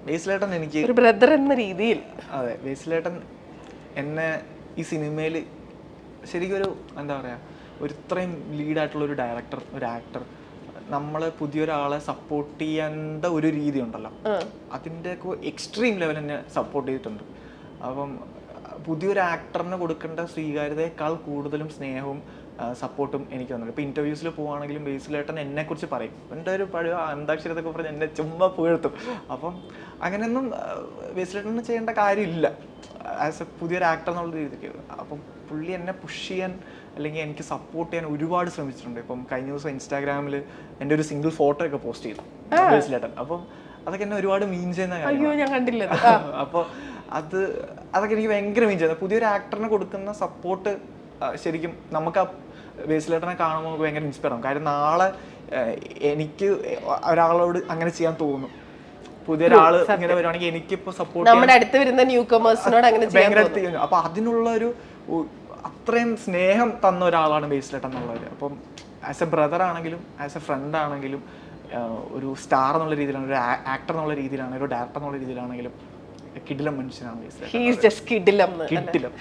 ബേസിലേട്ടൻ എനിക്ക് ഒരു ബ്രദർ എന്ന രീതിയിൽ. അതെ, ബേസിലേട്ടൻ എന്നെ ഈ സിനിമയിൽ ശരിക്കും ഒരു എന്താ പറയുക, ഒരു ഇത്രയും ലീഡായിട്ടുള്ള ഒരു ഡയറക്ടർ, ഒരു ആക്ടർ, നമ്മൾ പുതിയൊരാളെ സപ്പോർട്ട് ചെയ്യേണ്ട ഒരു രീതി ഉണ്ടല്ലോ, അതിൻ്റെയൊക്കെ എക്സ്ട്രീം ലെവൽ എന്നെ സപ്പോർട്ട് ചെയ്തിട്ടുണ്ട്. അപ്പം പുതിയൊരു ആക്ടറിന് കൊടുക്കേണ്ട സ്വീകാര്യതയേക്കാൾ കൂടുതലും സ്നേഹവും സപ്പോർട്ടും എനിക്ക് തന്നിട്ടുണ്ട്. ഇപ്പോൾ ഇൻ്റർവ്യൂസിൽ പോവുകയാണെങ്കിലും ബേസിലേട്ടൻ എന്നെക്കുറിച്ച് പറയും, എൻ്റെ ഒരു പഴയ അന്താക്ഷരത്തൊക്കെ പറഞ്ഞ് എന്നെ ചുമ്മാ പുകഴ്ത്തും. അപ്പം അങ്ങനെയൊന്നും ബേസിലേട്ടന് ചെയ്യേണ്ട കാര്യമില്ല ആസ് എ പുതിയൊരു ആക്ടർ എന്നുള്ള രീതിക്ക്. അപ്പം പുള്ളി എന്നെ പുഷ് ചെയ്യാൻ അല്ലെങ്കിൽ എനിക്ക് സപ്പോർട്ട് ചെയ്യാൻ ഒരുപാട് ശ്രമിച്ചിട്ടുണ്ട്. ഇപ്പം കഴിഞ്ഞ ദിവസം ഇൻസ്റ്റാഗ്രാമിൽ എൻ്റെ ഒരു സിംഗിൾ ഫോട്ടോ ഒക്കെ പോസ്റ്റ് ചെയ്തു ബേസിലേട്ടൻ. അപ്പം അതൊക്കെ എന്നെ ഒരുപാട് മീൻ ചെയ്യുന്ന കാര്യം. അപ്പോൾ അതൊക്കെ എനിക്ക് ഭയങ്കര മീൻ ചെയ്യുന്നത്. പുതിയൊരു ആക്ടറിന് കൊടുക്കുന്ന സപ്പോർട്ട് ശരിക്കും നമുക്ക് ആ ബേസിലേട്ടനെ കാണുമ്പോൾ നമുക്ക് ഭയങ്കര ഇൻസ്പയർ ആവും. കാര്യം നാളെ എനിക്ക് ഒരാളോട് അങ്ങനെ ചെയ്യാൻ തോന്നും. പുതിയൊരാൾ ഇങ്ങനെ വരുവാണെങ്കിൽ എനിക്കിപ്പോൾ സപ്പോർട്ട് നമ്മുടെ അടുത്ത് വരുന്ന ന്യൂ കമേഴ്സിനോട് അങ്ങനെ ഭയങ്കര. അപ്പൊ അതിനുള്ള ഒരു അത്രയും സ്നേഹം തന്ന ഒരാളാണ് ബേസിലേട്ടൻ എന്നുള്ളത്. അപ്പം ആസ് എ ബ്രദർ ആണെങ്കിലും ആസ് എ ഫ്രണ്ട് ആണെങ്കിലും ഒരു സ്റ്റാർ എന്നുള്ള രീതിയിലാണ്, ഒരു ആക്ടർ എന്നുള്ള രീതിയിലാണ്, ഒരു ഡയറക്ടർ എന്നുള്ള രീതിയിലാണെങ്കിലും കിടിലം മനുഷ്യനാണ് ബേസിലേട്ടൻ. കിടിലം.